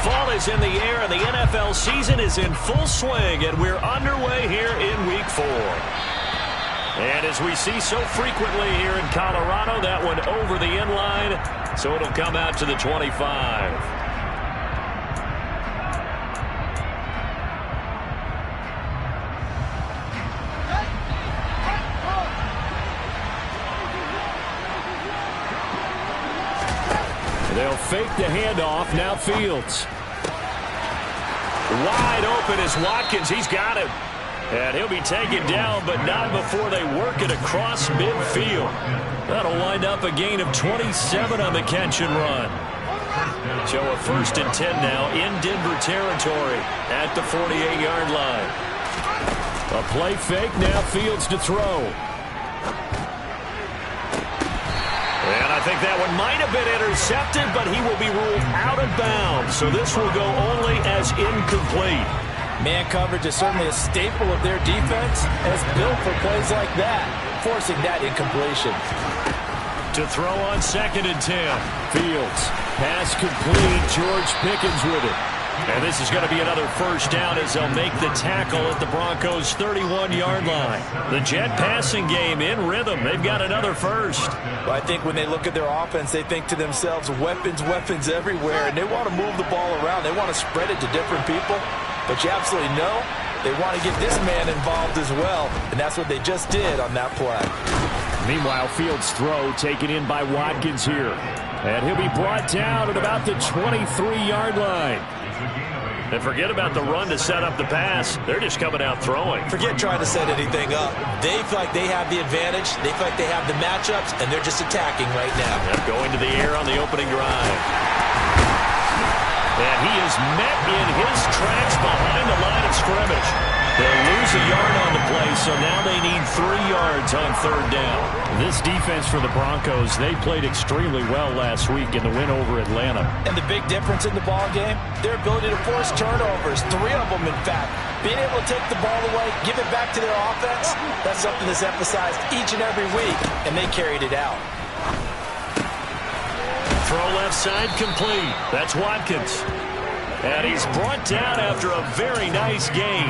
fall is in the air, and the NFL season is in full swing, and we're underway here in Week 4. And as we see so frequently here in Colorado, that one over the end line, so it'll come out to the 25. They'll fake the handoff. Now Fields. Wide open is Watkins. He's got him. And he'll be taken down, but not before they work it across midfield. That'll wind up a gain of 27 on the catch and run. So a 1st and 10 now in Denver territory at the 48-yard line. A play fake. Now Fields to throw. And I think that one might have been intercepted, but he will be ruled out of bounds. So this will go only as incomplete. Man coverage is certainly a staple of their defense, and it's built for plays like that, forcing that incompletion. To throw on 2nd and 10. Fields. Pass complete. George Pickens with it. And this is going to be another 1st down as they'll make the tackle at the Broncos' 31-yard line. The Jet passing game in rhythm. They've got another 1st. Well, I think when they look at their offense, they think to themselves, weapons, weapons everywhere, and they want to move the ball around. They want to spread it to different people. But you absolutely know they want to get this man involved as well, and that's what they just did on that play. Meanwhile, Fields' throw taken in by Watkins here. And he'll be brought down at about the 23-yard line. And forget about the run to set up the pass. They're just coming out throwing. Forget trying to set anything up. They feel like they have the advantage. They feel like they have the matchups, and they're just attacking right now. Yep, going to the air on the opening drive. And he is met in his tracks behind the line of scrimmage. They'll lose a yard on the play, so now they need 3 yards on 3rd down. This defense for the Broncos, they played extremely well last week in the win over Atlanta. And the big difference in the ball game, their ability to force turnovers, 3 of them in fact. Being able to take the ball away, give it back to their offense, that's something that's emphasized each and every week, and they carried it out. Throw left side complete. That's Watkins. And he's brought down after a very nice gain.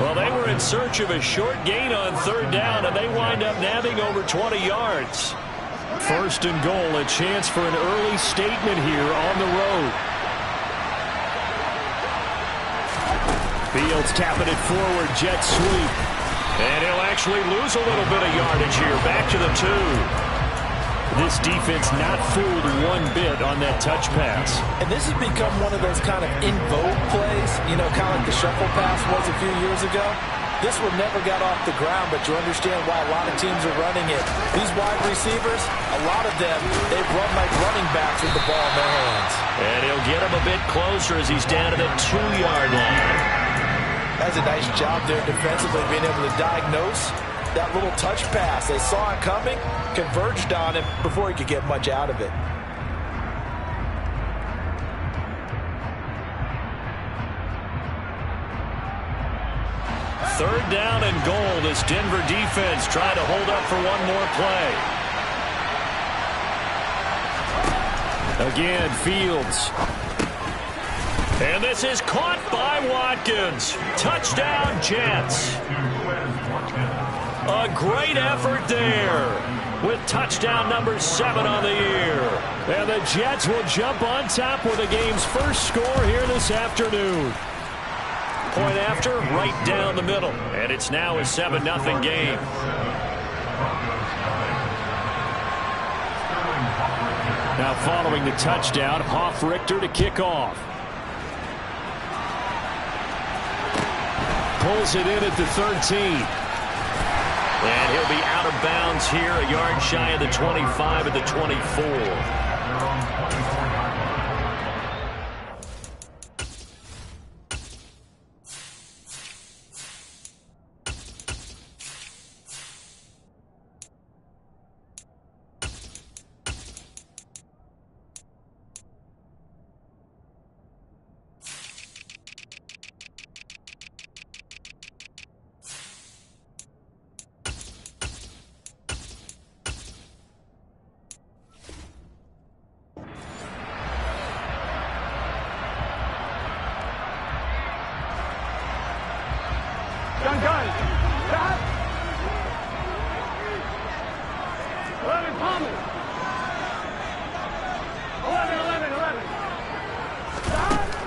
Well, they were in search of a short gain on 3rd down, and they wind up nabbing over 20 yards. 1st and goal, a chance for an early statement here on the road. Fields tapping it forward, jet sweep. And he'll actually lose a little bit of yardage here, back to the 2. This defense not fooled one bit on that touch pass. And this has become one of those kind of in vogue plays, you know, kind of like the shuffle pass was a few years ago. This one never got off the ground, but you understand why a lot of teams are running it. These wide receivers, a lot of them, they run like running backs with the ball in their hands. And he'll get him a bit closer as he's down to the 2-yard line. That's a nice job there defensively, being able to diagnose that little touch pass. They saw it coming, converged on him before he could get much out of it. Third down and goal. This Denver defense trying to hold up for one more play. Again, Fields. And this is caught by Watkins. Touchdown, Jets. A great effort there with touchdown number 7 on the year. And the Jets will jump on top with the game's first score here this afternoon. Point after, right down the middle. And it's now a 7-0 game. Now following the touchdown, Hoff-Richter to kick off. Pulls it in at the 13. And he'll be out of bounds here, a yard shy of the 25 at the 24.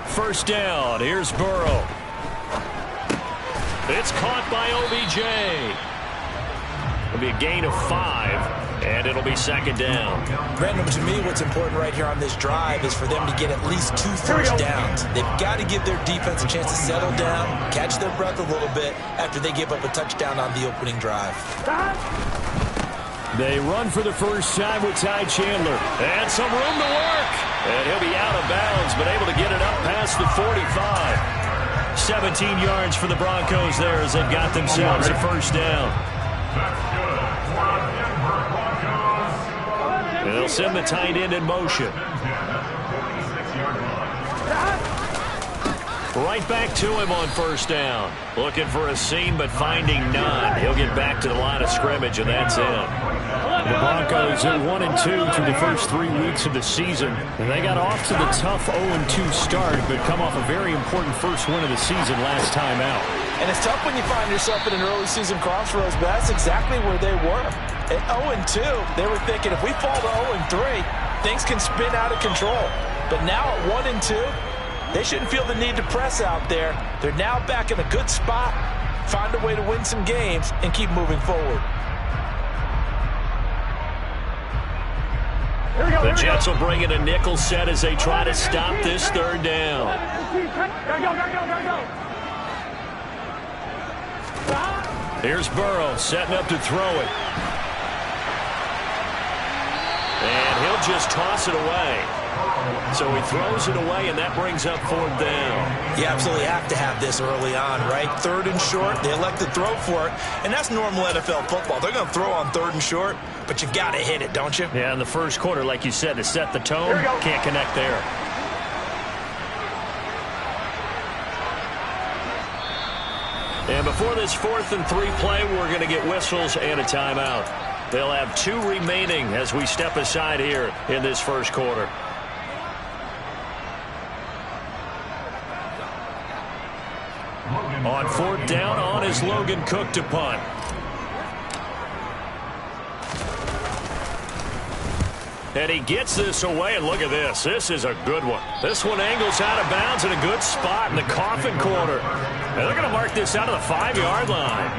First down. Here's Burrow. It's caught by OBJ. It'll be a gain of 5, and it'll be second down. Brandon, to me, what's important right here on this drive is for them to get at least 2 first downs. They've got to give their defense a chance to settle down, catch their breath a little bit after they give up a touchdown on the opening drive. They run for the first time with Ty Chandler. And some room to work. And he'll be out of bounds, but able to get it up past the 45. 17 yards for the Broncos there as they've got themselves a first down. And they'll send the tight end in motion. Right back to him on first down. Looking for a seam, but finding none. He'll get back to the line of scrimmage, and that's it. The Broncos are 1-2 through the first 3 weeks of the season. And they got off to the tough 0-2 start, but come off a very important first win of the season last time out. And it's tough when you find yourself in an early season crossroads, but that's exactly where they were. At 0-2, they were thinking if we fall to 0-3, things can spin out of control. But now at 1-2, they shouldn't feel the need to press out there. They're now back in a good spot, find a way to win some games, and keep moving forward. The Jets will bring in a nickel set as they try to stop this third down. Here's Burrow setting up to throw it. And he'll just toss it away. So he throws it away, and that brings up 4th down. You absolutely have to have this early on, right? 3rd and short, they elect to throw for it, and that's normal NFL football. They're going to throw on 3rd and short, but you've got to hit it, don't you? Yeah, in the first quarter, like you said, to set the tone, can't connect there. And before this 4th and 3 play, we're going to get whistles and a timeout. They'll have 2 remaining as we step aside here in this first quarter. On 4th down, on is Logan Cook to punt. And he gets this away, and look at this. This is a good one. This one angles out of bounds in a good spot in the coffin corner. And they're going to mark this out of the 5-yard line.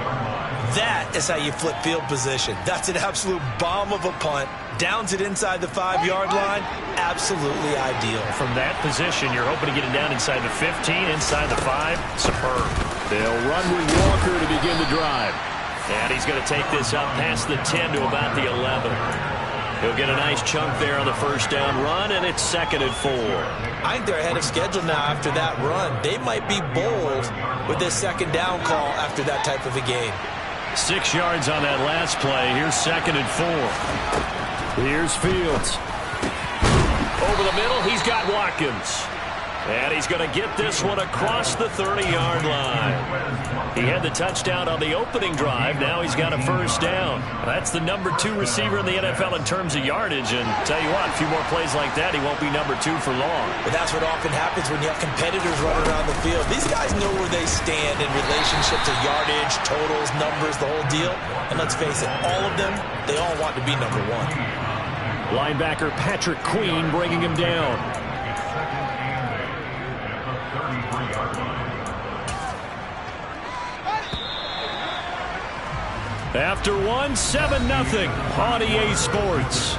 That is how you flip field position. That's an absolute bomb of a punt. Downs it inside the 5-yard line. Absolutely ideal. From that position, you're hoping to get it down inside the 15, inside the 5. Superb. They'll run with Walker to begin the drive. And he's going to take this up past the 10 to about the 11. He'll get a nice chunk there on the first down run, and it's 2nd and 4. I think they're ahead of schedule now after that run. They might be bold with this 2nd down call after that type of a game. 6 yards on that last play. Here's 2nd and 4. Here's Fields. Over the middle, he's got Watkins. And he's going to get this one across the 30-yard line. He had the touchdown on the opening drive. Now he's got a first down. That's the number 2 receiver in the NFL in terms of yardage. And tell you what, a few more plays like that, he won't be number 2 for long. But that's what often happens when you have competitors running around the field. These guys know where they stand in relationship to yardage, totals, numbers, the whole deal. And let's face it, all of them, they all want to be number 1. Linebacker Patrick Queen bringing him down. After 1, 7-0 on EA Sports.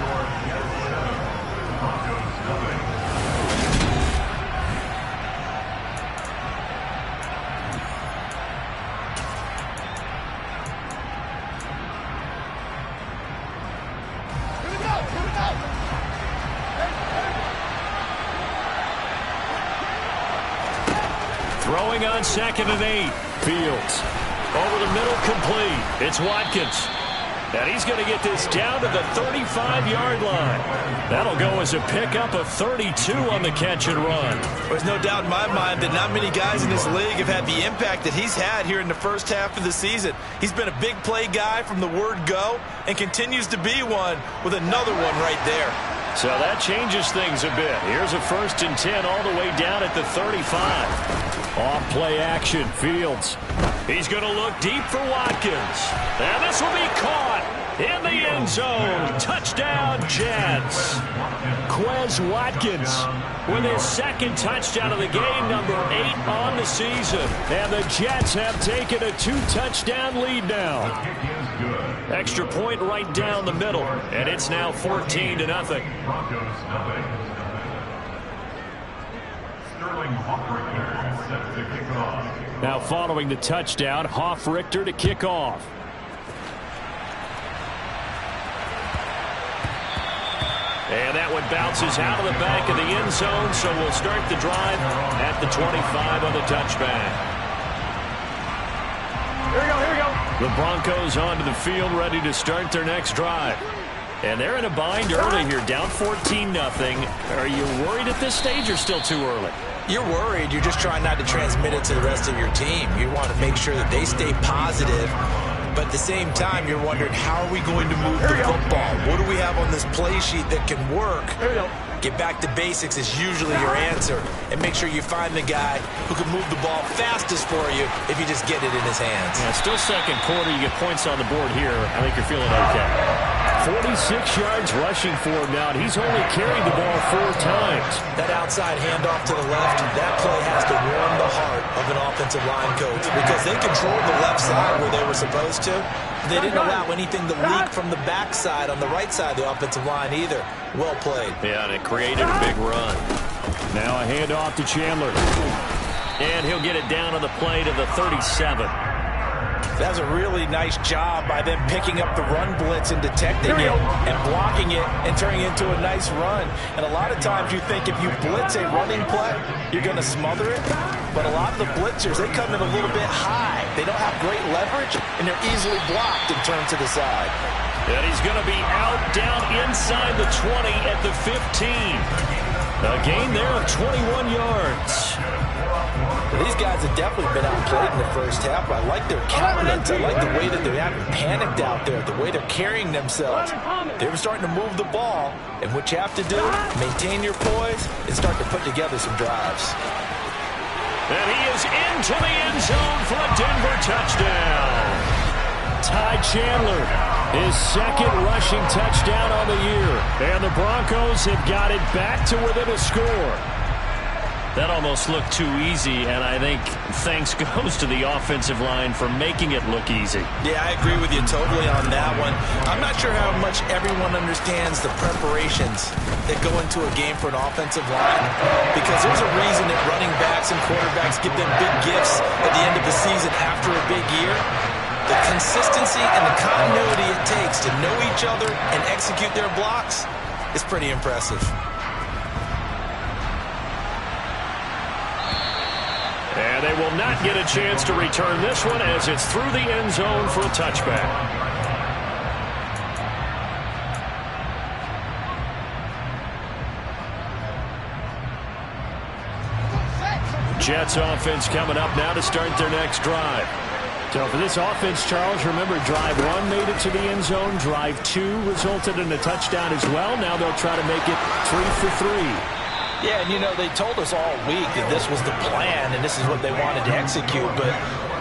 Throwing on 2nd and 8. Fields. Over the middle, complete. It's Watkins. And he's going to get this down to the 35-yard line. That'll go as a pickup of 32 on the catch and run. There's no doubt in my mind that not many guys in this league have had the impact that he's had here in the first half of the season. He's been a big play guy from the word go and continues to be one with another one right there. So that changes things a bit. Here's a 1st and 10 all the way down at the 35. Off play action, Fields. He's going to look deep for Watkins. And this will be caught in the end zone. Touchdown, Jets. Quez Watkins with his second touchdown of the game, number 8 on the season. And the Jets have taken a 2-touchdown lead now. Extra point right down the middle, and it's now 14-0. Now following the touchdown, Hoff-Richter to kick off. And that one bounces out of the back of the end zone, so we'll start the drive at the 25 on the touchback. Here we go, here we go. The Broncos onto the field, ready to start their next drive. And they're in a bind early here, down 14-0. Are you worried at this stage or still too early? You're worried. You're just trying not to transmit it to the rest of your team. You want to make sure that they stay positive. But at the same time, you're wondering, how are we going to move the football? What do we have on this play sheet that can work? Get back to basics is usually your answer. And make sure you find the guy who can move the ball fastest for you if you just get it in his hands. Yeah, still second quarter. You get points on the board here. I think you're feeling okay. 46 yards rushing for him now, and he's only carried the ball 4 times. That outside handoff to the left, that play has to warm the heart of an offensive line coach because they controlled the left side where they were supposed to. They didn't allow anything to leak from the backside on the right side of the offensive line either. Well played. Yeah, and it created a big run. Now a handoff to Chandler. And he'll get it down on the play to the 37. That's a really nice job by them picking up the run blitz and detecting it and blocking it and turning it into a nice run. And a lot of times you think if you blitz a running play, you're going to smother it. But a lot of the blitzers, they come in a little bit high. They don't have great leverage, and they're easily blocked and turned to the side. And he's going to be out down inside the 20 at the 15. A gain there of 21 yards. These guys have definitely been outplayed in the first half. I like their countenance. I like the way that they haven't panicked out there, the way they're carrying themselves. They're starting to move the ball, and what you have to do, maintain your poise and start to put together some drives. And he is into the end zone for a Denver touchdown. Ty Chandler, his second rushing touchdown on the year. And the Broncos have got it back to within a score. That almost looked too easy, and I think thanks goes to the offensive line for making it look easy. Yeah, I agree with you totally on that one. I'm not sure how much everyone understands the preparations that go into a game for an offensive line, because there's a reason that running backs and quarterbacks give them big gifts at the end of the season after a big year. The consistency and the continuity it takes to know each other and execute their blocks is pretty impressive. And they will not get a chance to return this one as it's through the end zone for a touchback. Jets offense coming up now to start their next drive. So for this offense, Charles, remember drive 1 made it to the end zone. Drive 2 resulted in a touchdown as well. Now they'll try to make it 3 for 3. Yeah, and you know, they told us all week that this was the plan and this is what they wanted to execute, but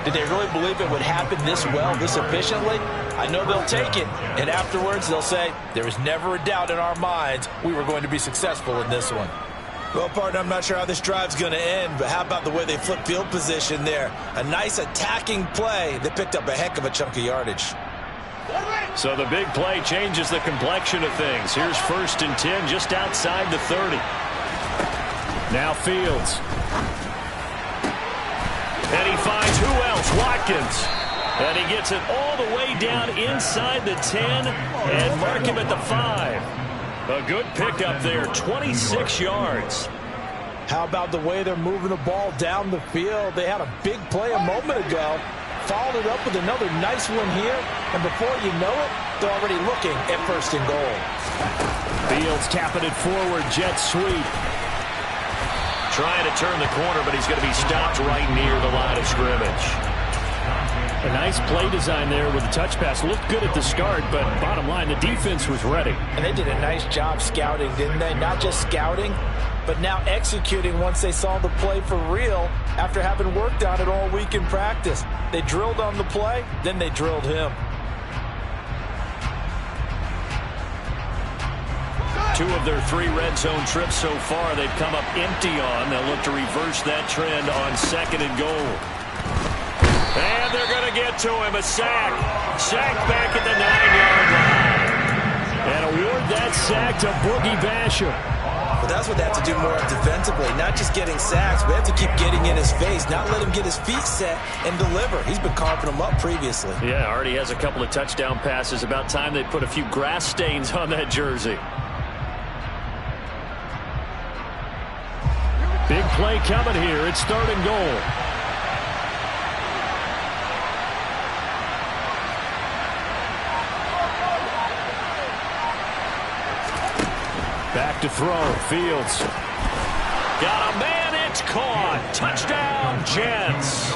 did they really believe it would happen this well, this efficiently? I know they'll take it, and afterwards they'll say, there was never a doubt in our minds we were going to be successful in this one. Well, partner, I'm not sure how this drive's going to end, but how about the way they flip field position there? A nice attacking play that picked up a heck of a chunk of yardage. So the big play changes the complexion of things. Here's 1st and 10 just outside the 30. Now Fields. And he finds who else? Watkins. And he gets it all the way down inside the 10 and mark him at the 5. A good pickup there, 26 yards. How about the way they're moving the ball down the field? They had a big play a moment ago. Followed it up with another nice one here. And before you know it, they're already looking at 1st and goal. Fields tapping it forward, jet sweep. Trying to turn the corner, but he's going to be stopped right near the line of scrimmage. A nice play design there with the touch pass. Looked good at the start, but bottom line, the defense was ready. And they did a nice job scouting, didn't they? Not just scouting, but now executing once they saw the play for real after having worked on it all week in practice. They drilled on the play, then they drilled him. Two of their 3 red zone trips so far they've come up empty on. They'll look to reverse that trend on 2nd and goal. And they're going to get to him. A sack. Sack back at the 9-yard line. And award that sack to Boogie Basham. But that's what they have to do more defensively. Not just getting sacks, but they have to keep getting in his face. Not let him get his feet set and deliver. He's been carving them up previously. Yeah, already has a couple of touchdown passes. About time they put a few grass stains on that jersey. Big play coming here. It's 3rd and goal. Back to throw. Fields. Got a man. It's caught. Touchdown, Jets.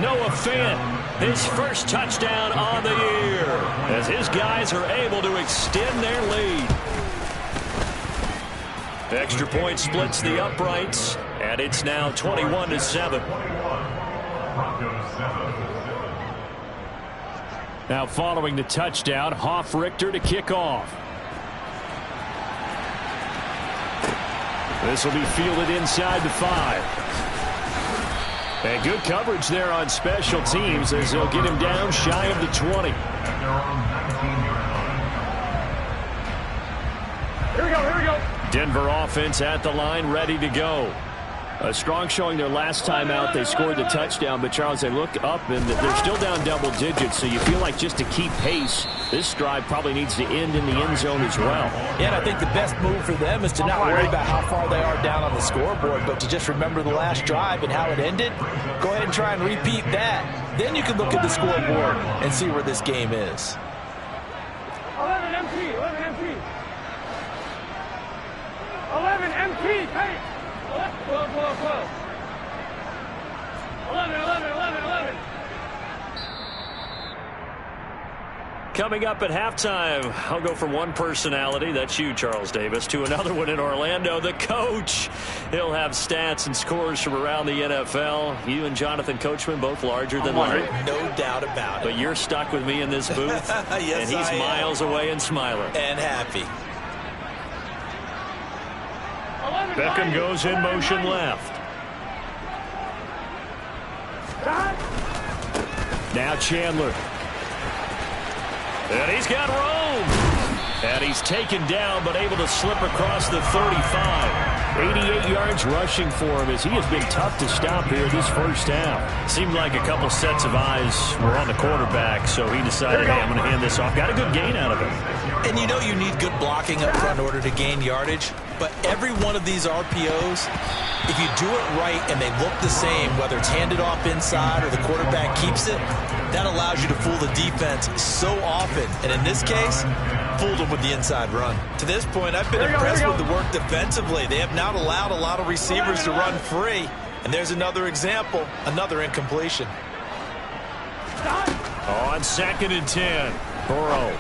Noah Fant, his first touchdown on the year, as his guys are able to extend their lead. Extra point splits the uprights, and it's now 21-7. Now following the touchdown, Hoff-Richter to kick off. This will be fielded inside the 5. And good coverage there on special teams as they'll get him down shy of the 20. Here we go. Denver offense at the line, ready to go. A strong showing their last time out. They scored the touchdown, but Charles, they look up and they're still down double digits, so you feel like just to keep pace, this drive probably needs to end in the end zone as well. Yeah, and I think the best move for them is to not worry about how far they are down on the scoreboard, but to just remember the last drive and how it ended. Go ahead and try and repeat that. Then you can look at the scoreboard and see where this game is. 11 MP, 11 MP. 11 MP, hey! 12, 12, 12. 11, 11, 11, 11. Coming up at halftime, I'll go from one personality, that's you, Charles Davis, to another one in Orlando, the coach. He'll have stats and scores from around the NFL. You and Jonathan Coachman, both larger than life. No doubt about it. But you're stuck with me in this booth, yes, and he's miles away and smiling. And happy. Beckham goes in motion left. Now Chandler. And he's got room. And he's taken down, but able to slip across the 35. 88 yards rushing for him as he has been tough to stop here this first half. Seemed like a couple sets of eyes were on the quarterback, so he decided, hey, I'm going to hand this off. Got a good gain out of it. And you know you need good blocking up front in order to gain yardage. But every one of these RPOs, if you do it right and they look the same, whether it's handed off inside or the quarterback keeps it, that allows you to fool the defense so often. And in this case, fooled them with the inside run. To this point, I've been impressed with the work defensively. They have not allowed a lot of receivers to run free. And there's another example, another incompletion. On 2nd and 10, Burrow.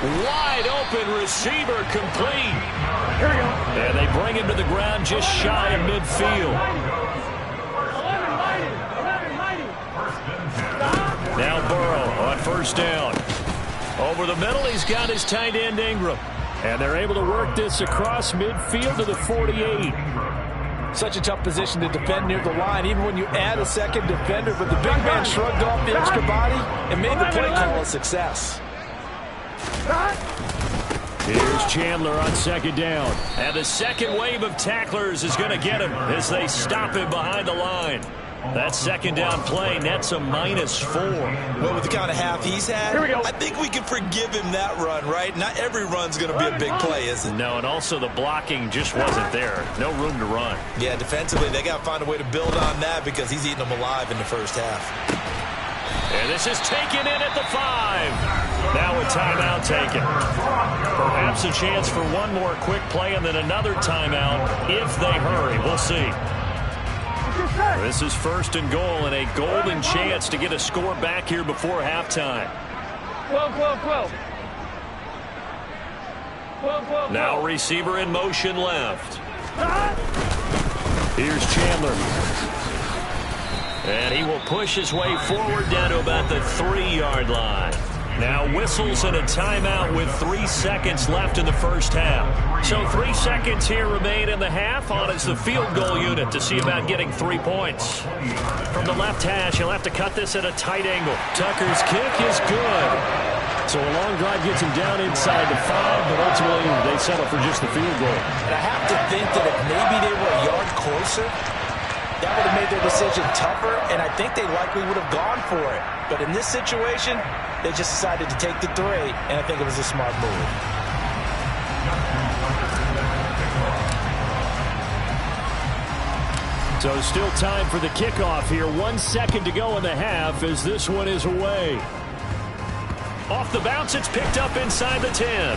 Wide open receiver complete. Here we go. And they bring him to the ground just shy of midfield. 11 mighty. Now Burrow on 1st down. Over the middle, he's got his tight end Ingram. And they're able to work this across midfield to the 48. Such a tough position to defend near the line, even when you add a second defender, but the big man shrugged off the extra body and made the play call a success. Here's Chandler on 2nd down. And the second wave of tacklers is going to get him as they stop him behind the line. That 2nd down play nets a -4. Well, with the kind of half he's had, I think we can forgive him that run, right? Not every run's going to be a big play, is it? No, and also the blocking just wasn't there. No room to run. Yeah, defensively, they got to find a way to build on that because he's eating them alive in the first half. And this is taken in at the 5. Now a timeout taken. Perhaps a chance for one more quick play and then another timeout if they hurry. We'll see. This is 1st and goal and a golden chance to get a score back here before halftime. 12, 12, 12. Now receiver in motion left. Here's Chandler. And he will push his way forward down to about the 3-yard line. Now whistles and a timeout with 3 seconds left in the first half. So 3 seconds here remain in the half on as the field goal unit to see about getting 3 points. From the left hash, he'll have to cut this at a tight angle. Tucker's kick is good. So a long drive gets him down inside the 5, but ultimately they settle for just the field goal. And I have to think that if maybe they were a yard closer, that would have made their decision tougher, and I think they likely would have gone for it. But in this situation, they just decided to take the 3, and I think it was a smart move. So still time for the kickoff here. 1 second to go in the half as this one is away. Off the bounce, it's picked up inside the 10.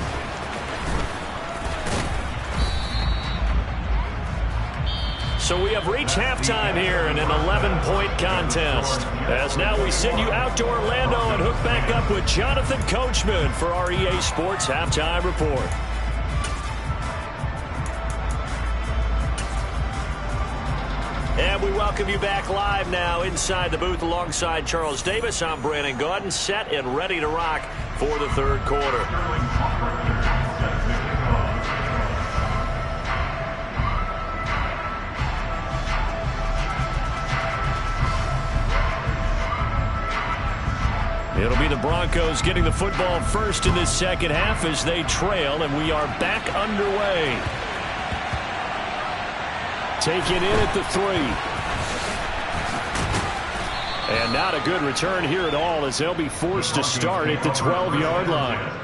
So we have reached halftime here in an 11-point contest. As now we send you out to Orlando and hook back up with Jonathan Coachman for our EA Sports Halftime Report. And we welcome you back live now inside the booth alongside Charles Davis. I'm Brandon Gaudin, set and ready to rock for the third quarter. It'll be the Broncos getting the football first in this second half as they trail, and we are back underway. Taken in at the 3. And not a good return here at all as they'll be forced to start at the 12-yard line.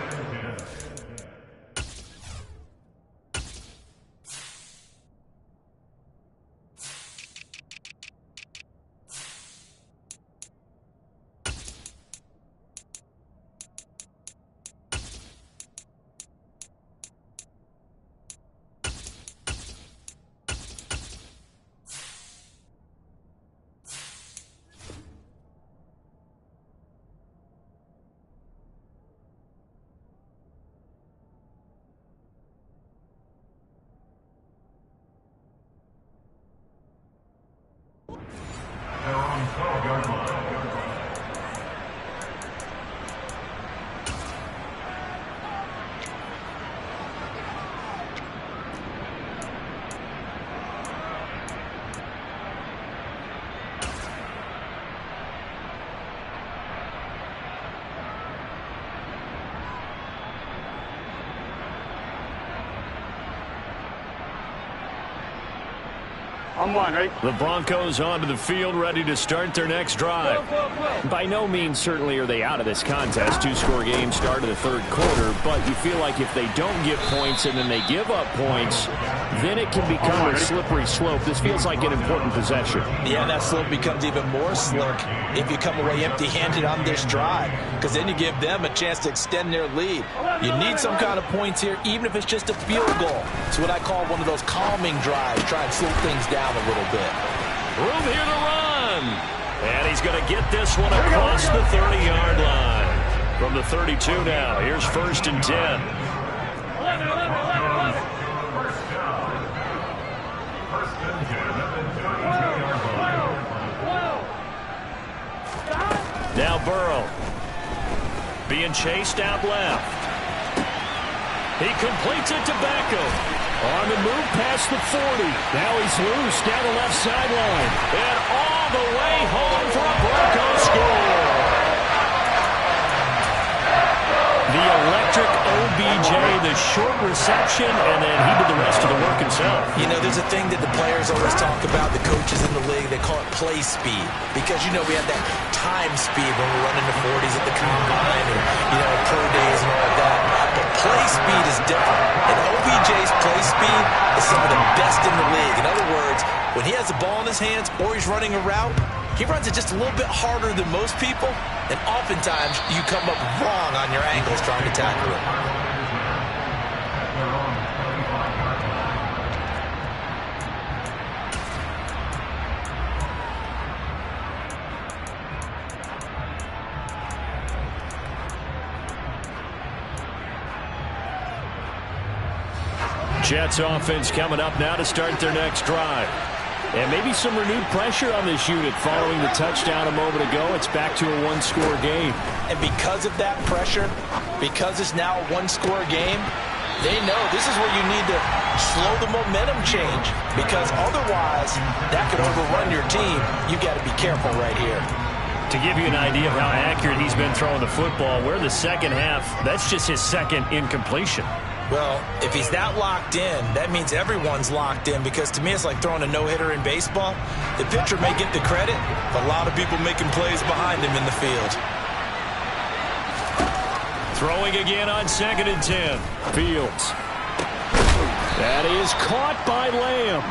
I'm one, right? The Broncos onto the field, ready to start their next drive. By no means certainly are they out of this contest. 2-score game start of the third quarter, but you feel like if they don't get points and then they give up points, then it can become a slippery slope. This feels like an important possession. Yeah, that slope becomes even more slick if you come away empty-handed on this drive, because then you give them a chance to extend their lead. You need some kind of points here, even if it's just a field goal. It's what I call one of those calming drives. Try and slow things down a little bit. Room here to run. And he's going to get this one across the 30-yard line. From the 32 now, here's 1st and 10. Now Burrow being chased out left. He completes it to Beckham. On the move past the 40. Now he's loose down the left sideline. And all the way home for a Broncos score. The electric OBJ, the short reception, and then he did the rest of the work himself. You know, there's a thing that the players always talk about, the coaches in the league, they call it play speed. Because, you know, we have that time speed when we're running the 40s at the combine and, you know, pro days and all of that. But play speed is different. And OBJ's play speed is some of the best in the league. In other words, when he has the ball in his hands or he's running a route, he runs it just a little bit harder than most people, and oftentimes you come up wrong on your angles trying to tackle it. Jets offense coming up now to start their next drive. And maybe some renewed pressure on this unit following the touchdown a moment ago. It's back to a one-score game. And because of that pressure, because it's now a one-score game, they know this is where you need to slow the momentum change, because otherwise that could overrun your team. You got to be careful right here. To give you an idea of how accurate he's been throwing the football, we're the second half. That's just his second incompletion. Well, if he's that locked in, that means everyone's locked in, because to me it's like throwing a no-hitter in baseball. The pitcher may get the credit, but a lot of people making plays behind him in the field. Throwing again on 2nd and 10. Fields. That is caught by Lamb.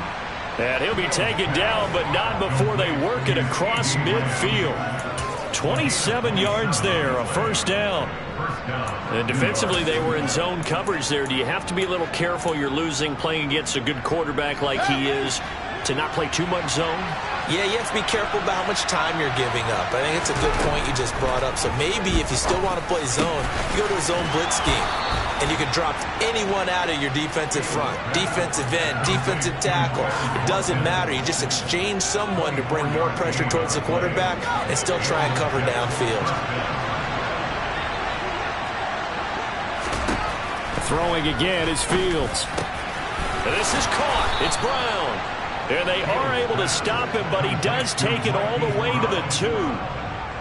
And he'll be taken down, but not before they work it across midfield. 27 yards there, a first down. And defensively, they were in zone coverage there. Do you have to be a little careful? You're losing, playing against a good quarterback like he is, to not play too much zone? Yeah, you have to be careful about how much time you're giving up. I think it's a good point you just brought up. So maybe if you still want to play zone, you go to a zone blitz scheme, and you can drop anyone out of your defensive front, defensive end, defensive tackle. It doesn't matter. You just exchange someone to bring more pressure towards the quarterback and still try and cover downfield. Throwing again is Fields. And this is caught. It's Brown. And they are able to stop him, but he does take it all the way to the 2.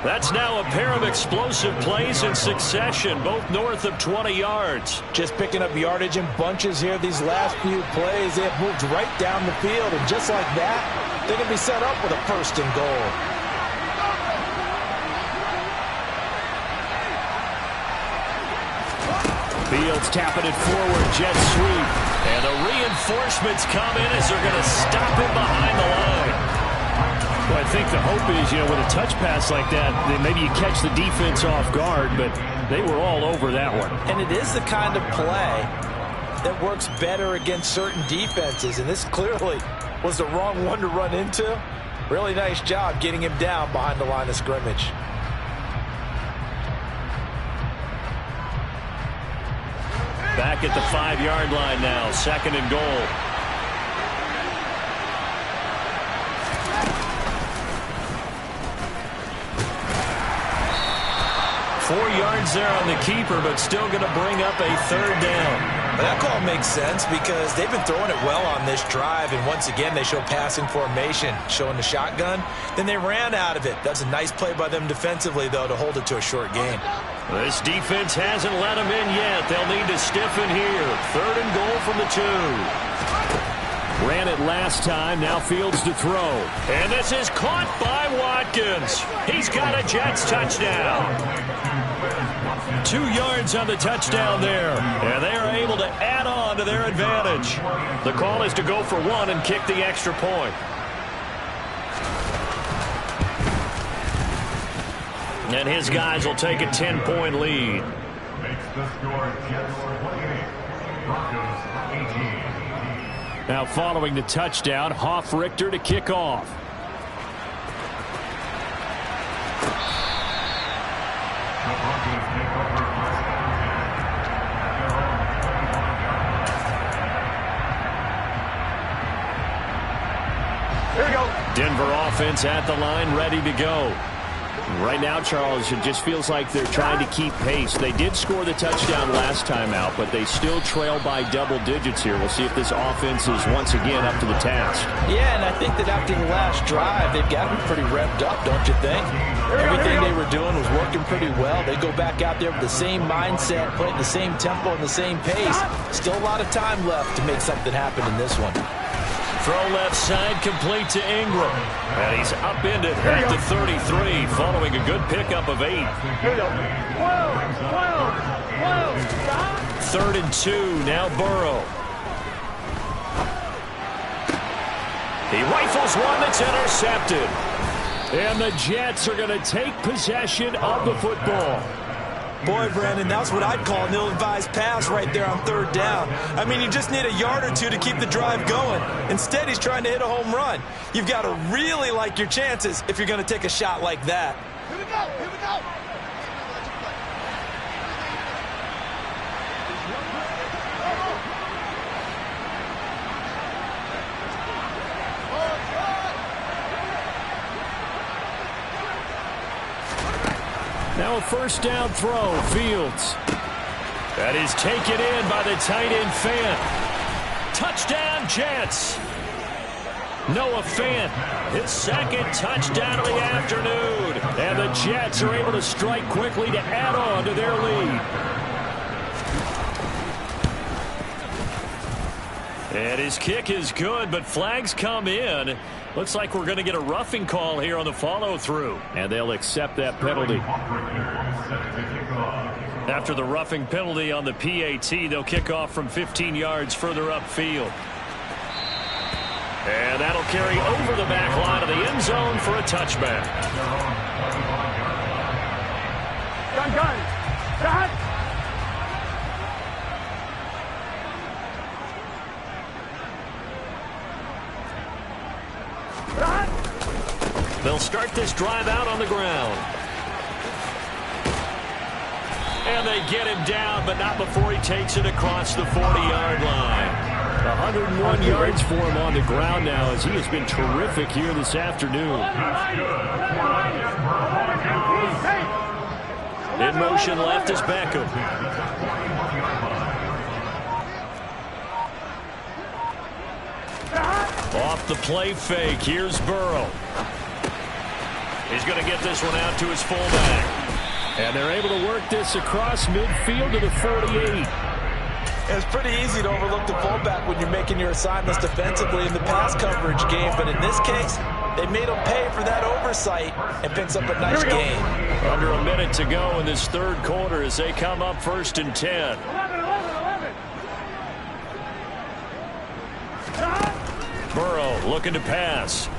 That's now a pair of explosive plays in succession, both north of 20 yards. Just picking up yardage in bunches here. These last few plays, they have moved right down the field, and just like that, they can be set up with a 1st and goal. Fields tapping it forward, jet sweep. And the reinforcements come in as they're going to stop him behind the line. Well, I think the hope is, with a touch pass like that, then maybe you catch the defense off guard, but they were all over that one. And it is the kind of play that works better against certain defenses, and this clearly was the wrong one to run into. Really nice job getting him down behind the line of scrimmage. Back at the 5-yard line now, 2nd and goal. Four yards there on the keeper, but still going to bring up a 3rd down. Well, that call makes sense because they've been throwing it well on this drive, and once again they show passing formation, showing the shotgun. Then they ran out of it. That's a nice play by them defensively, though, to hold it to a short game. This defense hasn't let them in yet. They'll need to stiffen here. 3rd and goal from the 2. Ran it last time. Now Fields to throw. And this is caught by Watkins. He's got a Jets touchdown. 2 yards on the touchdown there. And they are able to add on to their advantage. The call is to go for 1 and kick the extra point. And his guys will take a 10-point lead. Now following the touchdown, Hoff-Richter to kick off. Here we go. Denver offense at the line, ready to go. Right now, Charles, it just feels like they're trying to keep pace. They did score the touchdown last time out, but they still trail by double digits here. We'll see if this offense is once again up to the task. Yeah, and I think that after the last drive, they've got to be pretty revved up, don't you think? Everything they were doing was working pretty well. They go back out there with the same mindset, playing the same tempo and the same pace. Still a lot of time left to make something happen in this one. Throw left side, complete to Ingram. And he's upended at the 33, following a good pickup of 8. Here we go. 12. 3rd and 2, now Burrow. He rifles one that's intercepted. And the Jets are going to take possession of the football. Boy, Brandon, that's what I'd call an ill-advised pass right there on 3rd down. I mean, you just need a yard or two to keep the drive going. Instead, he's trying to hit a home run. You've got to really like your chances if you're going to take a shot like that. Here we go. Here we go. Now a first down throw, Fields. That is taken in by the tight end Fant. Touchdown, Jets. Noah Fant, his second touchdown of the afternoon. And the Jets are able to strike quickly to add on to their lead. And his kick is good, but flags come in. Looks like we're going to get a roughing call here on the follow-through. And they'll accept that penalty. After the roughing penalty on the PAT, they'll kick off from 15 yards further upfield. And that'll carry over the back line of the end zone for a touchback. Gun. Shot. They'll start this drive out on the ground. And they get him down, but not before he takes it across the 40-yard line. 101 yards for him on the ground now, as he has been terrific here this afternoon. In motion left is Beckham. Off the play fake, here's Burrow. He's going to get this one out to his fullback. And they're able to work this across midfield to the 48. It's pretty easy to overlook the fullback when you're making your assignments defensively in the pass coverage game. But in this case, they made him pay for that oversight and picks up a nice gain. Under a minute to go in this third quarter as they come up 1st and 10. 11. Burrow looking to pass.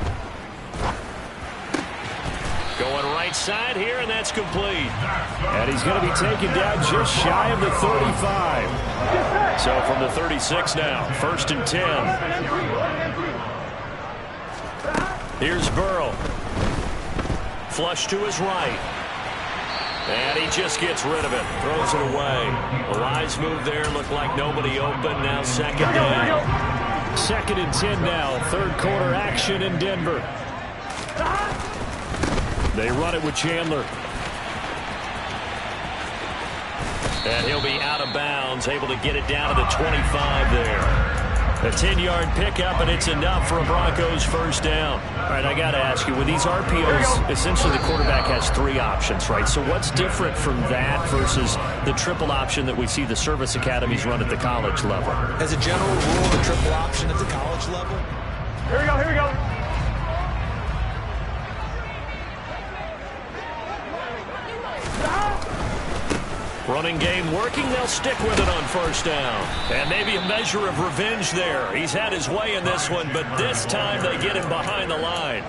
Going right side here, and that's complete. And he's going to be taken down just shy of the 35. So from the 36 now, 1st and 10. Here's Burrow. Flush to his right. And he just gets rid of it. Throws it away. A wise move there. Looked like nobody open. Now 2nd down. 2nd and 10 now. Third quarter action in Denver. They run it with Chandler. And he'll be out of bounds, able to get it down to the 25 there. A 10-yard pickup, and it's enough for a Broncos first down. All right, I got to ask you, with these RPOs, essentially the quarterback has 3 options, right? So what's different from that versus the triple option that we see the service academies run at the college level? As a general rule, the triple option at the college level. Here we go. Running game working. They'll stick with it on 1st down. And maybe a measure of revenge there. He's had his way in this one, but this time they get him behind the line.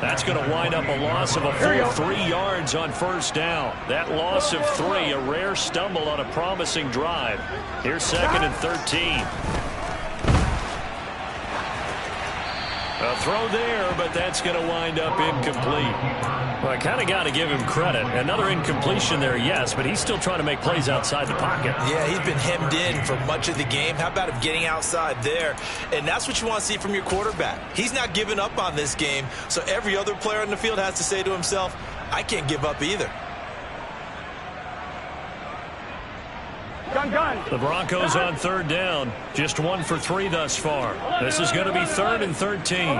That's going to wind up a loss of a full 3 yards on 1st down. That loss of 3, a rare stumble on a promising drive. Here's 2nd and 13. A throw there, but that's going to wind up incomplete. Well, I kind of got to give him credit. Another incompletion there, yes, but he's still trying to make plays outside the pocket. Yeah, he's been hemmed in for much of the game. How about him getting outside there? And that's what you want to see from your quarterback. He's not giving up on this game, so every other player on the field has to say to himself, I can't give up either. Gun. The Broncos on 3rd down. Just 1 for 3 thus far. This is going to be 3rd and 13.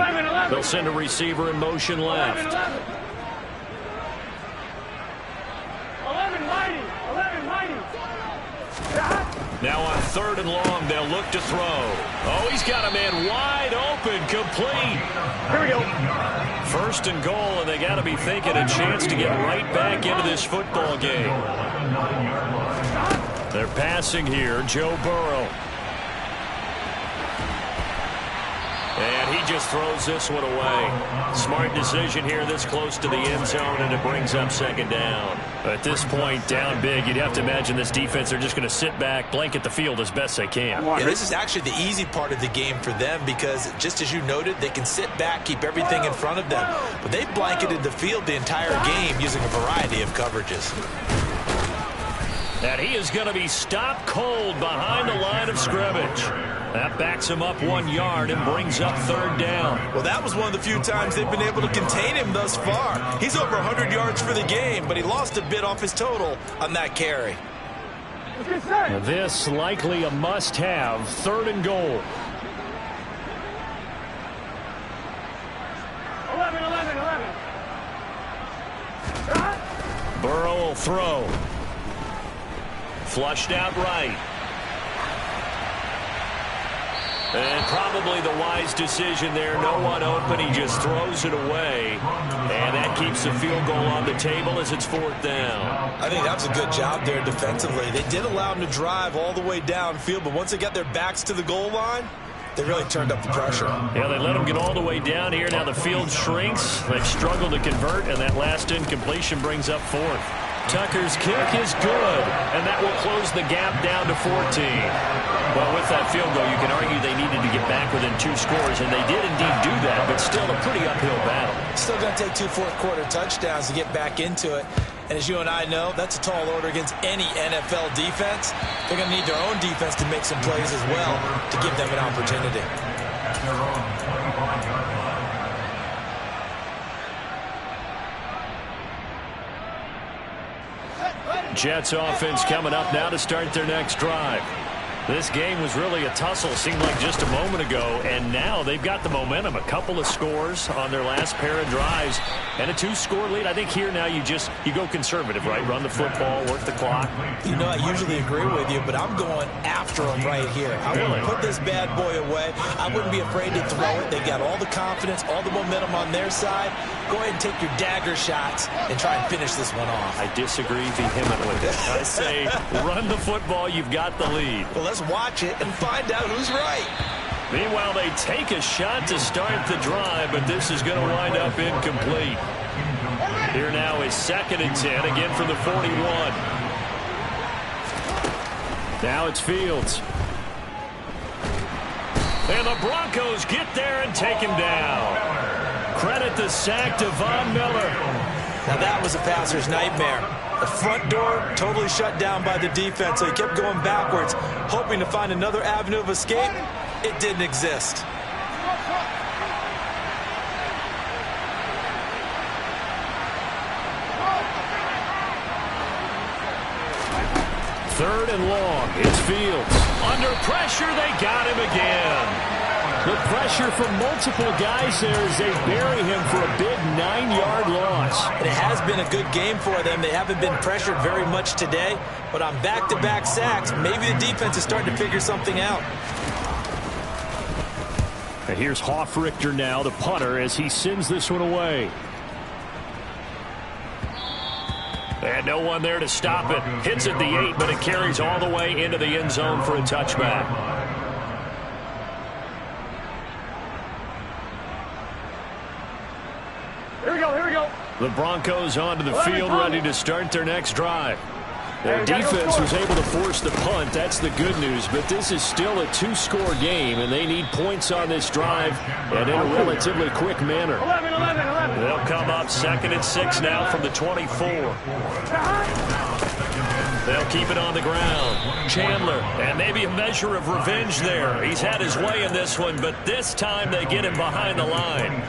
They'll send a receiver in motion left. 11 mighty. Now on 3rd and long, they'll look to throw. Oh, he's got a man wide open, complete. Here we go. 1st and goal, and they got to be thinking a chance to get right back into this football game. They're passing here, Joe Burrow. And he just throws this one away. Smart decision here this close to the end zone, and it brings up 2nd down. At this point, down big, you'd have to imagine this defense, they're just going to sit back, blanket the field as best they can. Yeah, this is actually the easy part of the game for them because, just as you noted, they can sit back, keep everything in front of them. But they've blanketed the field the entire game using a variety of coverages. And he is going to be stopped cold behind the line of scrimmage. That backs him up 1 yard and brings up third down. Well, that was one of the few times they've been able to contain him thus far. He's over 100 yards for the game, but he lost a bit off his total on that carry. This likely a must-have, third and goal. 11. Burrow will throw. Flushed out right. And probably the wise decision there. No one open. He just throws it away. And that keeps the field goal on the table as it's fourth down. I think that was a good job there defensively. They did allow him to drive all the way downfield, but once they got their backs to the goal line, they really turned up the pressure. Yeah, they let him get all the way down here. Now the field shrinks. They've struggled to convert, and that last incompletion brings up fourth. Tucker's kick is good, and that will close the gap down to 14. Well, with that field goal, you can argue they needed to get back within 2 scores, and they did indeed do that, but still a pretty uphill battle. Still going to take 2 fourth-quarter touchdowns to get back into it. And as you and I know, that's a tall order against any NFL defense. They're going to need their own defense to make some plays as well to give them an opportunity. Jets offense coming up now to start their next drive. This game was really a tussle, seemed like just a moment ago, and now they've got the momentum. A couple of scores on their last pair of drives and a 2-score lead. I think here now you go conservative, right? Run the football, work the clock. You know, I usually agree with you, but I'm going after them right here. I want to put this bad boy away. I wouldn't be afraid to throw it. They've got all the confidence, all the momentum on their side. Go ahead and take your dagger shots and try and finish this one off. I disagree vehemently. I say run the football. You've got the lead. Well, let's watch it and find out who's right. Meanwhile, they take a shot to start the drive, but this is going to wind up incomplete. Here now is 2nd and 10, again from the 41. Now it's Fields. And the Broncos get there and take him down. Credit the sack to Von Miller. Now that was a passer's nightmare. The front door totally shut down by the defense, so he kept going backwards, hoping to find another avenue of escape. It didn't exist. Third and long. It's Fields. Under pressure, they got him again. The pressure from multiple guys there as they bury him for a big 9-yard loss. And it has been a good game for them. They haven't been pressured very much today, but on back-to-back sacks, maybe the defense is starting to figure something out. And here's Hofrichter now, the punter, as he sends this one away. And no one there to stop it. Hits at the 8, but it carries all the way into the end zone for a touchback. Here we go. The Broncos onto the field, ready to start their next drive. Their defense was able to force the punt. That's the good news. But this is still a 2-score game, and they need points on this drive and in a relatively quick manner. 11. They'll come up 2nd and 6 now from the 24. They'll keep it on the ground. Chandler, and maybe a measure of revenge there. He's had his way in this one, but this time they get him behind the line.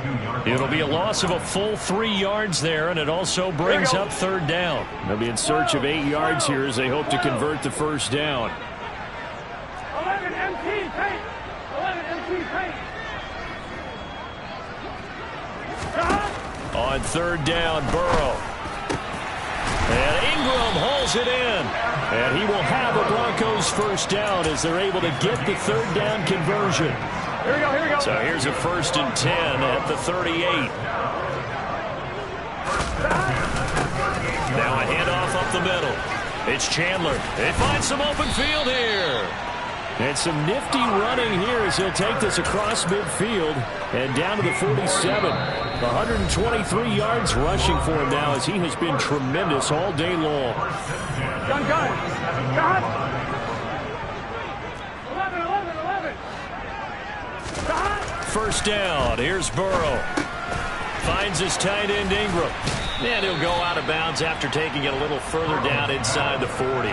It'll be a loss of a full 3 yards there, and it also brings up third down. They'll be in search of 8 yards here as they hope to convert the first down. 11 MT paint. 11 MT paint. On third down, Burrow. And Ingram hauls it in. And he will have a Broncos first down as they're able to get the third down conversion. Here we go. So here's a 1st and 10 at the 38. Now a handoff up the middle. It's Chandler. They find some open field here. And some nifty running here as he'll take this across midfield and down to the 47. 123 yards rushing for him now as he has been tremendous all day long. Gun. 11. First down. Here's Burrow. Finds his tight end Ingram. And he'll go out of bounds after taking it a little further down inside the 40.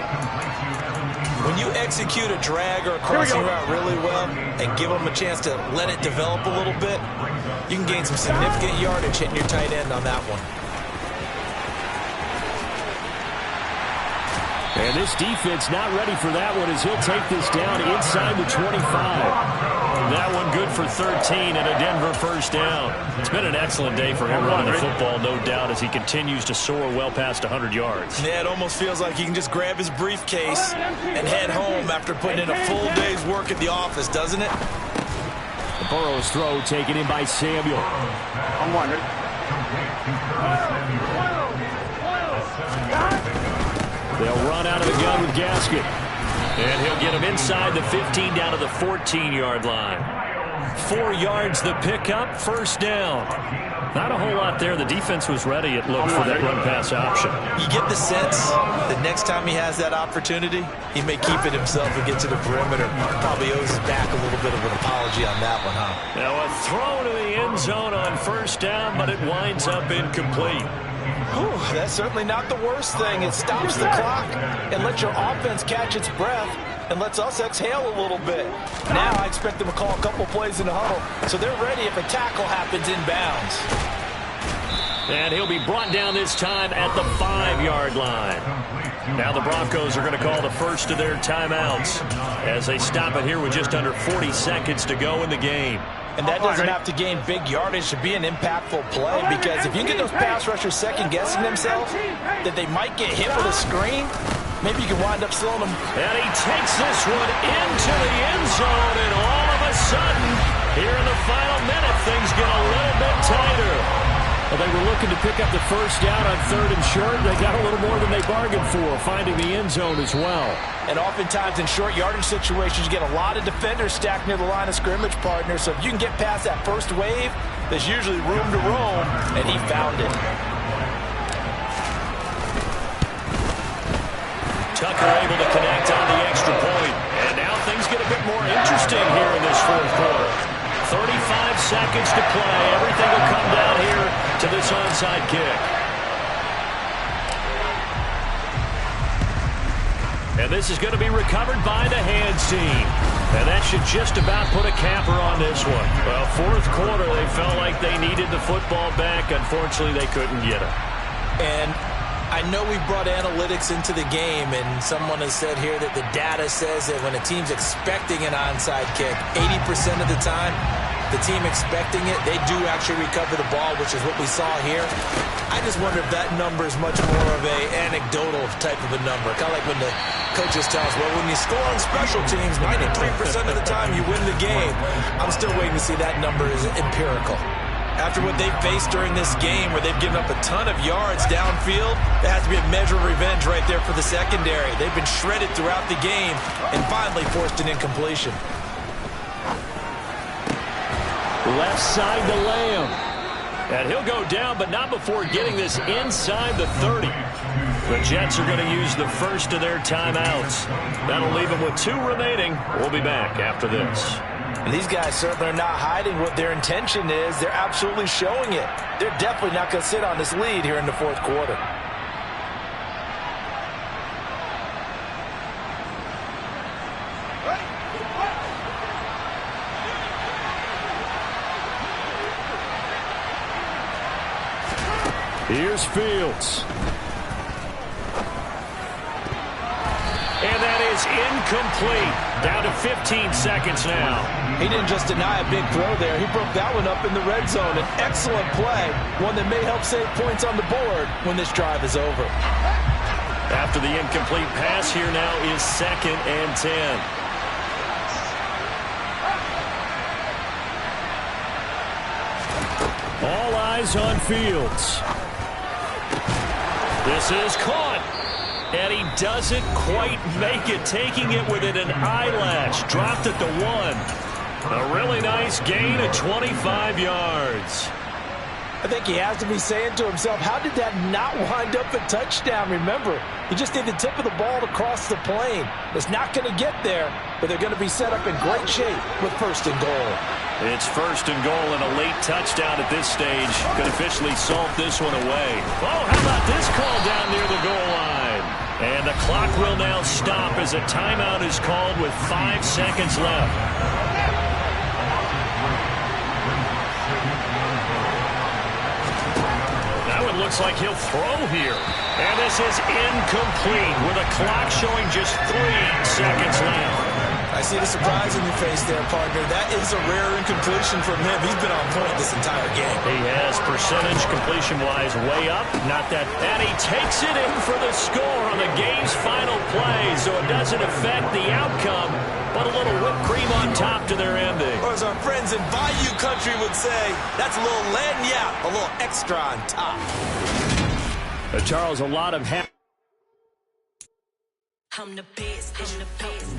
When you execute a drag or a crossing route really well and give them a chance to let it develop a little bit, you can gain some significant yardage hitting your tight end on that one. And this defense not ready for that one as he'll take this down inside the 25. That one good for 13 and a Denver first down. It's been an excellent day for him running the football, no doubt, as he continues to soar well past 100 yards. Yeah, it almost feels like he can just grab his briefcase and head home after putting in a full day's work at the office, doesn't it? The Burrow's throw taken in by Samuel. I'm wondering. They'll run out of the gun with Gasket. And he'll get him inside the 15 down to the 14-yard line. 4 yards the pickup, first down. Not a whole lot there. The defense was ready, it looked, for that run-pass option. You get the sense that next time he has that opportunity, he may keep it himself and get to the perimeter. Probably owes his back a little bit of an apology on that one, huh? Now a throw to the end zone on first down, but it winds up incomplete. Whew, that's certainly not the worst thing. It stops the clock and lets your offense catch its breath and lets us exhale a little bit. Now I expect them to call a couple plays in the huddle, so they're ready if a tackle happens inbounds. And he'll be brought down this time at the 5-yard line. Now the Broncos are going to call the first of their timeouts as they stop it here with just under 40 seconds to go in the game. And that doesn't have to gain big yardage to be an impactful play, because if you get those pass rushers second-guessing themselves that they might get hit with a screen, maybe you can wind up slowing them. And he takes this one into the end zone, and all of a sudden, here in the final minute, things get a little bit tighter. Well, they were looking to pick up the first down on 3rd and short. They got a little more than they bargained for, finding the end zone as well. And oftentimes in short yardage situations, you get a lot of defenders stacked near the line of scrimmage, partner. So if you can get past that first wave, there's usually room to roam, and he found it. Tucker able to connect on the extra point. And now things get a bit more interesting here in this 4th quarter. 35 seconds to play. Everything will come down here to this onside kick. And this is going to be recovered by the hands team. And that should just about put a capper on this one. Well, 4th quarter, they felt like they needed the football back. Unfortunately, they couldn't get it. And I know we brought analytics into the game, and someone has said here that the data says that when a team's expecting an onside kick, 80% of the time, the team expecting it, they do actually recover the ball, which is what we saw here. I just wonder if that number is much more of a anecdotal type of a number. Kind of like when the coaches tell us, well, when you score on special teams, 93% of the time you win the game. I'm still waiting to see that number is empirical. After what they've faced during this game, where they've given up a ton of yards downfield, there has to be a measure of revenge right there for the secondary. They've been shredded throughout the game and finally forced an incompletion. Left side to Lamb. And he'll go down, but not before getting this inside the 30. The Jets are going to use the first of their timeouts. That'll leave them with 2 remaining. We'll be back after this. And these guys certainly are not hiding what their intention is. They're absolutely showing it. They're definitely not going to sit on this lead here in the 4th quarter. Here's Fields. And that is incomplete. Down to 15 seconds now. He didn't just deny a big throw there. He broke that one up in the red zone. An excellent play. One that may help save points on the board when this drive is over. After the incomplete pass, here now is 2nd and 10. All eyes on Fields. This is caught. And he doesn't quite make it, taking it within an eyelash. Dropped it to 1. A really nice gain of 25 yards. I think he has to be saying to himself, how did that not wind up a touchdown? Remember, you just need the tip of the ball to cross the plane. It's not going to get there, but they're going to be set up in great shape with 1st and goal. It's 1st and goal, and a late touchdown at this stage could officially salt this one away. Oh, how about this call down near the goal line? And the clock will now stop as a timeout is called with 5 seconds left. Now it looks like he'll throw here. And this is incomplete with a clock showing just 3 seconds left. I see the surprise in your face there, partner. That is a rare incompletion from him. He's been on point this entire game. He has percentage completion-wise way up. Not that. And he takes it in for the score on the game's final play. So it doesn't affect the outcome, but a little whipped cream on top to their ending. Or as our friends in Bayou Country would say, that's a little lagniappe, a little extra on top. Charles, a lot of I'm the best, I'm the best,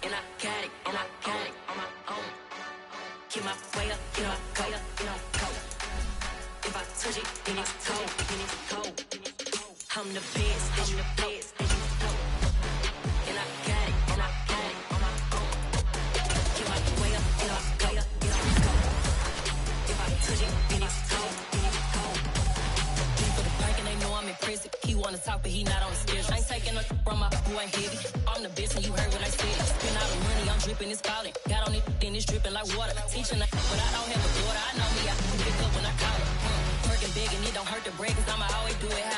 and I got it, and I got it on my own. Get my way up, get my go, go. If I touch it, then it's cold, then it's cold. I'm the best, I'm the best, and I got it, and I got it on my own. Get my way up, get my go, go. If I touch it, then it's cold, then it's cold. For the park and they know I'm impressive. He wanna talk, but he not on the schedule. I ain't taking no from my boy heavy. I'm the best, and you heard what I said. Spend all the money, I'm dripping, it's falling. Got on it, then it's dripping like water. Teaching but I don't have a daughter. I know me, I can pick up when I call her. Working big and it don't hurt to break, cause I'ma always do it how